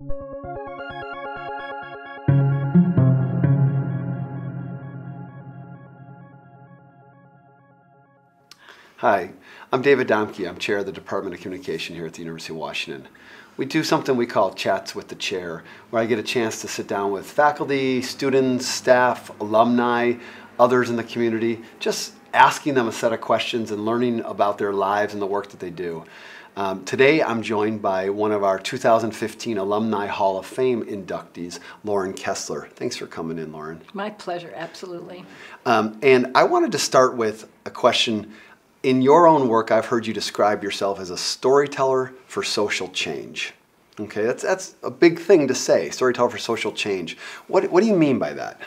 Hi, I'm David Domke. I'm chair of the Department of Communication here at the University of Washington. We do something we call Chats with the Chair, where I get a chance to sit down with faculty, students, staff, alumni, others in the community, just asking them a set of questions and learning about their lives and the work that they do. Today I'm joined by one of our 2015 Alumni Hall of Fame inductees, Lauren Kessler. Thanks for coming in, Lauren. My pleasure, absolutely. And I wanted to start with a question. In your own work, I've heard you describe yourself as a storyteller for social change. Okay, that's a big thing to say, storyteller for social change. What do you mean by that?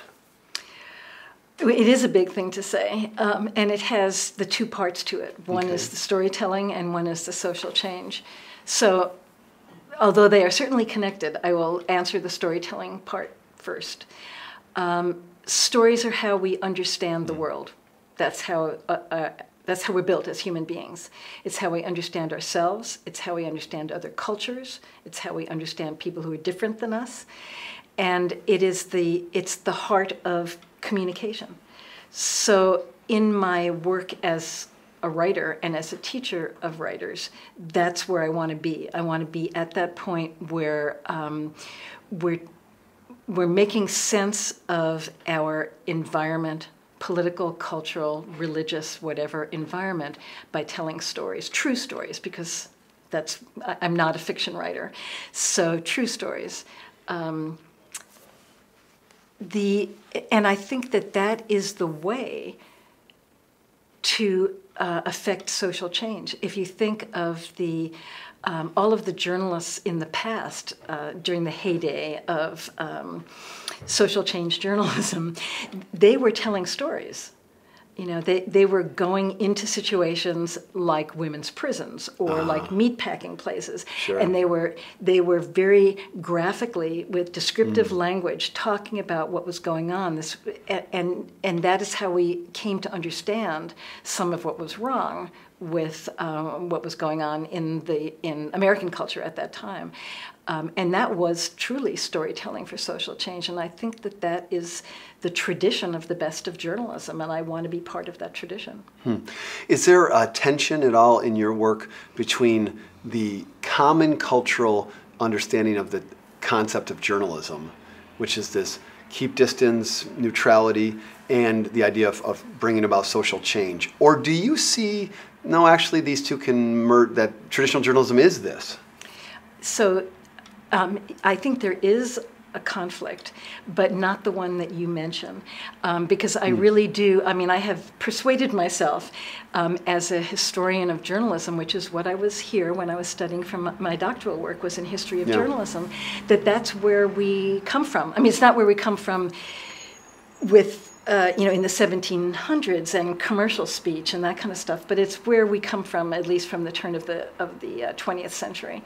It is a big thing to say, and it has the two parts to it. One is the storytelling, and one is the social change. So, although they are certainly connected, I will answer the storytelling part first. Stories are how we understand the world. That's how we're built as human beings. It's how we understand ourselves. It's how we understand other cultures. It's how we understand people who are different than us. And it's the heart of communication. So in my work as a writer and as a teacher of writers, that's where I want to be. I want to be at that point where we're making sense of our environment, political, cultural, religious, whatever environment, by telling stories, true stories, because I'm not a fiction writer. So true stories. And I think that is the way to affect social change. If you think of all of the journalists in the past, during the heyday of social change journalism, they were telling stories. You know, they were going into situations like women's prisons or like meatpacking places, sure. And they were very graphically, with descriptive language, talking about what was going on. And that is how we came to understand some of what was wrong with what was going on in American culture at that time. And that was truly storytelling for social change. And I think that is the tradition of the best of journalism, and I want to be part of that tradition. Is there a tension at all in your work between the common cultural understanding of the concept of journalism, which is this keep distance, neutrality, and the idea of bringing about social change? Or do you see, no, actually these two can merge, that traditional journalism is this? So I think there is a conflict, but not the one that you mention, because I really do. I mean, I have persuaded myself as a historian of journalism, which is what I was here when I was studying from my doctoral work was in history of journalism, that's where we come from. I mean, it's not where we come from with in the 1700s and commercial speech and that kind of stuff, but it's where we come from, at least from the turn of the 20th century.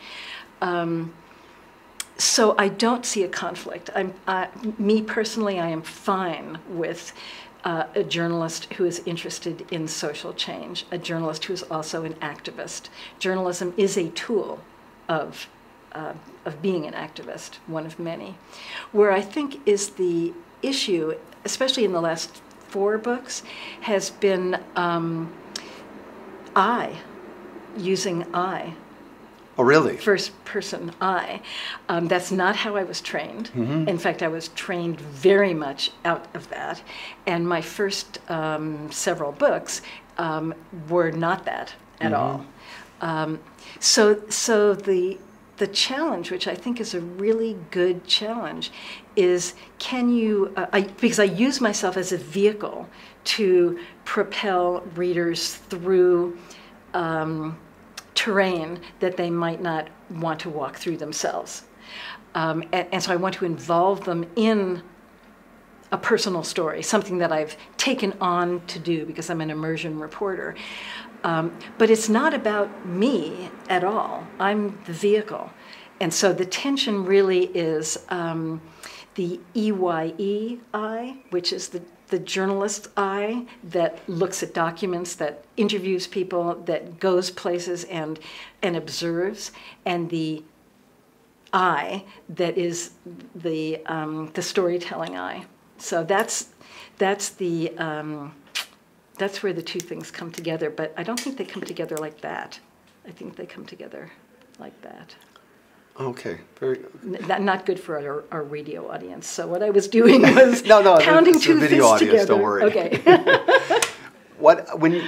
So I don't see a conflict. Me personally, I am fine with a journalist who is interested in social change, a journalist who is also an activist. Journalism is a tool of being an activist, one of many. Where I think is the issue, especially in the last 4 books, has been using I. Oh, really? First person I. That's not how I was trained. In fact, I was trained very much out of that. And my first several books were not that at all. So the challenge, which I think is a really good challenge, is can you, because I use myself as a vehicle to propel readers through terrain that they might not want to walk through themselves. And so I want to involve them in a personal story, something that I've taken on to do because I'm an immersion reporter. But it's not about me at all. I'm the vehicle. And so the tension really is the EYE eye, which is the journalist's eye that looks at documents, that interviews people, that goes places and observes, and the eye that is the storytelling eye. So that's where the two things come together. But I don't think they come together like that. I think they come together like that. Okay, very. Not good for our radio audience. So what I was doing was pounding two video fists audience. together. Don't worry. Okay.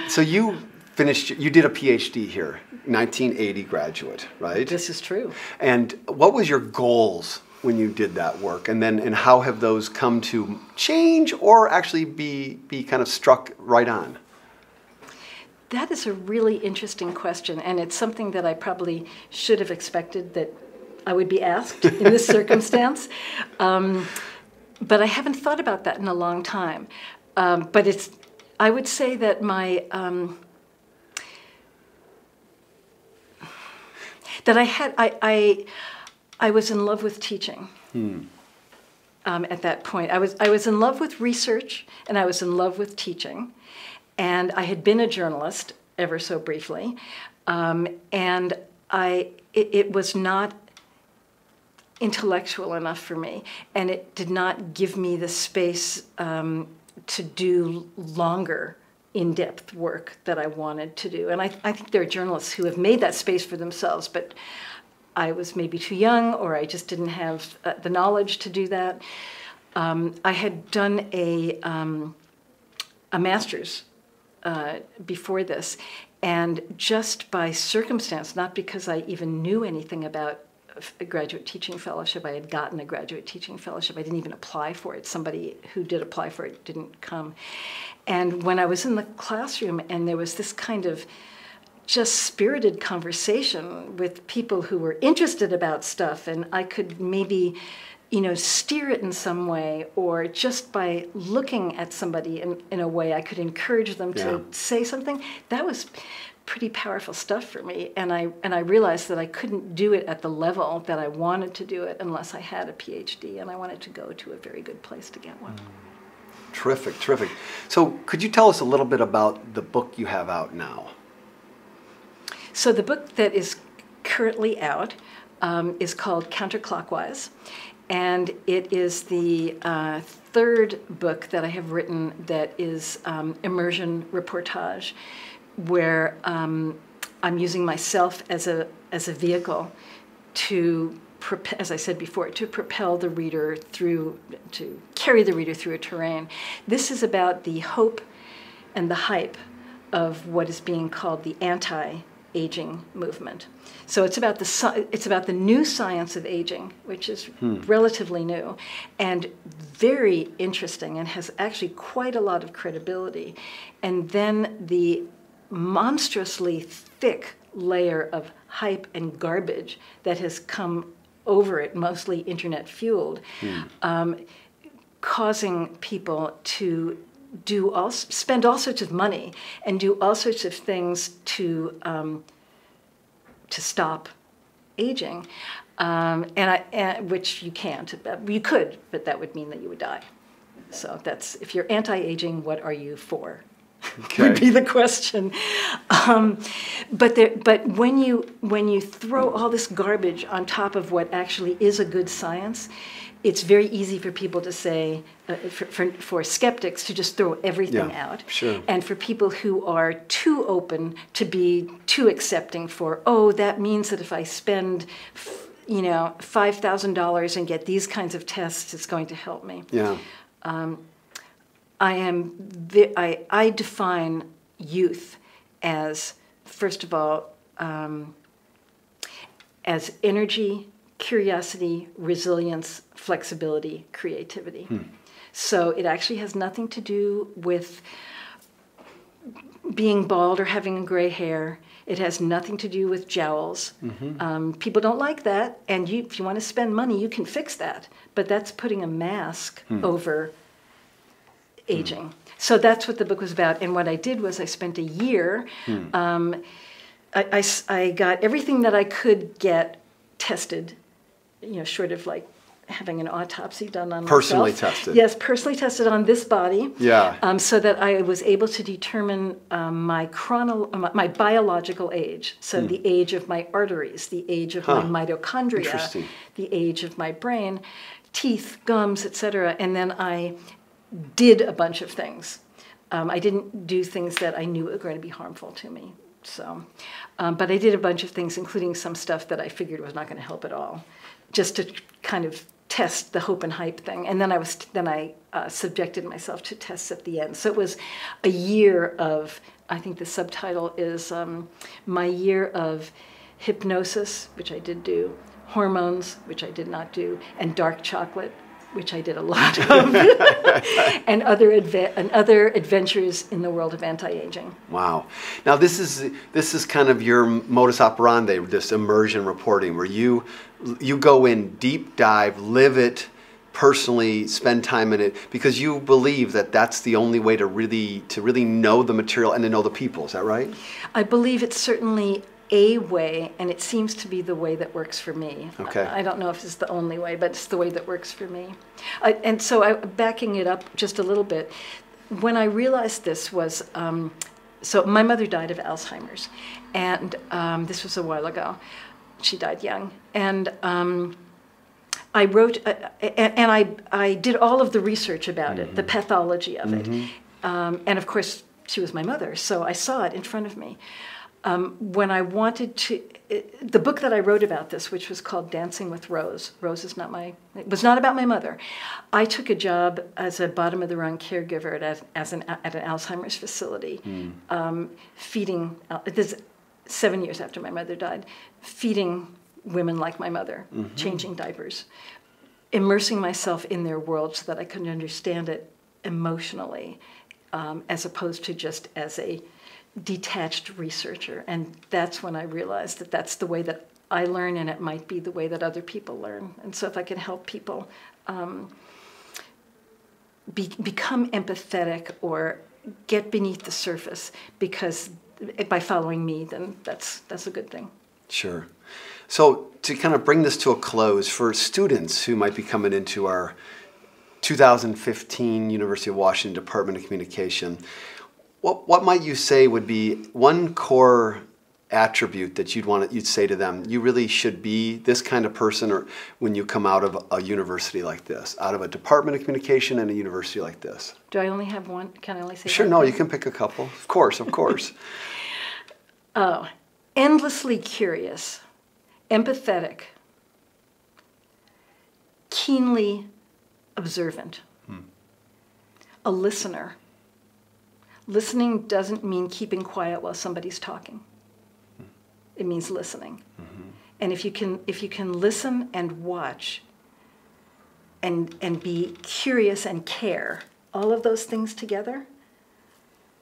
So you finished. You did a Ph.D. here, 1980 graduate, right? This is true. And what was your goals when you did that work, and how have those come to change or actually be kind of struck right on? That is a really interesting question, and it's something that I probably should have expected that I would be asked in this circumstance. But I haven't thought about that in a long time. But I would say that I was in love with teaching. At that point, I was in love with research, and I was in love with teaching, and I had been a journalist ever so briefly, and it was not intellectual enough for me, and it did not give me the space to do longer, in-depth work that I wanted to do. And I think there are journalists who have made that space for themselves, but I was maybe too young, or I just didn't have the knowledge to do that. I had done a master's before this, and just by circumstance, not because I even knew anything about a graduate teaching fellowship, I had gotten a graduate teaching fellowship. I didn't even apply for it. Somebody who did apply for it didn't come. And when I was in the classroom and there was this kind of just spirited conversation with people who were interested about stuff, and I could maybe, steer it in some way, or just by looking at somebody in a way I could encourage them to say something, that was pretty powerful stuff for me. And I realized that I couldn't do it at the level that I wanted to do it unless I had a Ph.D., and I wanted to go to a very good place to get one. Terrific, terrific. So could you tell us a little bit about the book you have out now? So the book that is currently out is called Counterclockwise, and it is the third book that I have written that is immersion reportage, where I'm using myself as a vehicle to, as I said before, to propel the reader through, to carry the reader through a terrain. This is about the hope and the hype of what is being called the anti-aging movement. So it's about the new science of aging, which is relatively new and very interesting and has actually quite a lot of credibility. And then the monstrously thick layer of hype and garbage that has come over it, mostly internet fueled, causing people to spend all sorts of money and do all sorts of things to stop aging, which you can't. You could, but that would mean that you would die. So that's, if you're anti-aging, what are you for? Okay. Would be the question. But when you throw all this garbage on top of what actually is a good science, it's very easy for people to say, for skeptics to just throw everything out. Sure. And for people who are too open to be too accepting for, that means that if I spend $5,000 and get these kinds of tests, it's going to help me. Yeah. I define youth as, first of all, as energy, curiosity, resilience, flexibility, creativity. So it actually has nothing to do with being bald or having gray hair. It has nothing to do with jowls. People don't like that, and if you want to spend money, you can fix that. But that's putting a mask over aging. So that's what the book was about. And what I did was I spent a year, I got everything that I could get tested, short of like having an autopsy done on Personally myself. tested. Yes, personally tested on this body. Yeah. So that I was able to determine my biological age. So the age of my arteries, the age of my mitochondria, the age of my brain, teeth, gums, etc. And then I did a bunch of things. I didn't do things that I knew were going to be harmful to me. So, but I did a bunch of things, including some stuff that I figured was not going to help at all, just to kind of test the hope and hype thing. And then I subjected myself to tests at the end. So it was a year of, I think the subtitle is my year of hypnosis, which I did do, hormones, which I did not do, and dark chocolate, which I did a lot of, and other adventures in the world of anti-aging. Wow. Now this is kind of your modus operandi, this immersion reporting, where you go in deep dive, live it personally, spend time in it, because you believe that that's the only way to really know the material and to know the people. Is that right? I believe it's certainly a way, and it seems to be the way that works for me. Okay. I don't know if it's the only way, but it's the way that works for me. And so backing it up just a little bit, when I realized this was, so my mother died of Alzheimer's, and this was a while ago. She died young. And I wrote, and I did all of the research about it, the pathology of it. And of course, she was my mother, so I saw it in front of me. When I wanted to, the book that I wrote about this, which was called Dancing with Rose. Rose is not it was not about my mother. I took a job as a bottom of the rung caregiver at an Alzheimer's facility, feeding, this is 7 years after my mother died, feeding women like my mother, changing diapers, immersing myself in their world so that I could understand it emotionally, as opposed to just as a detached researcher. And that's when I realized that that's the way that I learn, and it might be the way that other people learn. And so if I can help people become empathetic or get beneath the surface because by following me, then that's a good thing. Sure. So to kind of bring this to a close, for students who might be coming into our 2015 University of Washington Department of Communication, what might you say would be one core attribute that you'd say to them, you really should be this kind of person, or when you come out of a university like this, out of a Department of Communication and a university like this? Do I only have one? Can I only say Sure, one? no, you can pick a couple. Of course, of course. Endlessly curious, empathetic, keenly observant, a listener. Listening doesn't mean keeping quiet while somebody's talking. It means listening. And if you can listen and watch and be curious and care, all of those things together,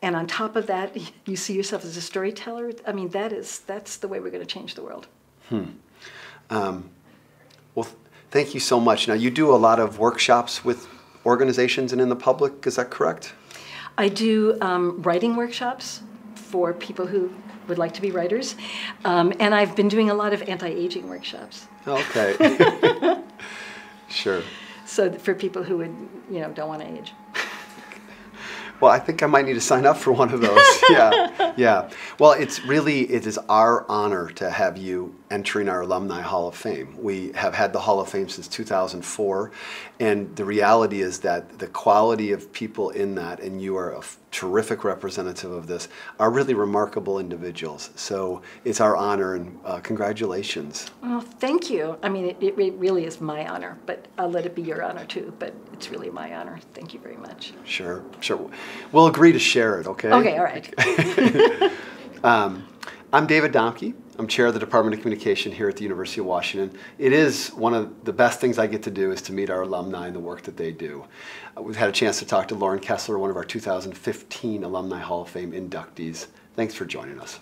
and on top of that, you see yourself as a storyteller, I mean, that's the way we're going to change the world. Well, thank you so much. Now, you do a lot of workshops with organizations and in the public, is that correct? I do writing workshops for people who would like to be writers, and I've been doing a lot of anti-aging workshops. Okay. Sure. So for people who would, don't want to age. Well, I think I might need to sign up for one of those. Yeah. Well, it is our honor to have you entering our Alumni Hall of Fame. We have had the Hall of Fame since 2004, and the reality is that the quality of people in that, and you are a terrific representative of this, are really remarkable individuals. So it's our honor, and congratulations. Well, thank you. I mean, it really is my honor, but I'll let it be your honor too, but it's really my honor. Thank you very much. Sure. We'll agree to share it, okay? Okay, all right. I'm David Domke. I'm chair of the Department of Communication here at the University of Washington. It is one of the best things I get to do is to meet our alumni and the work that they do. We've had a chance to talk to Lauren Kessler, one of our 2015 Alumni Hall of Fame inductees. Thanks for joining us.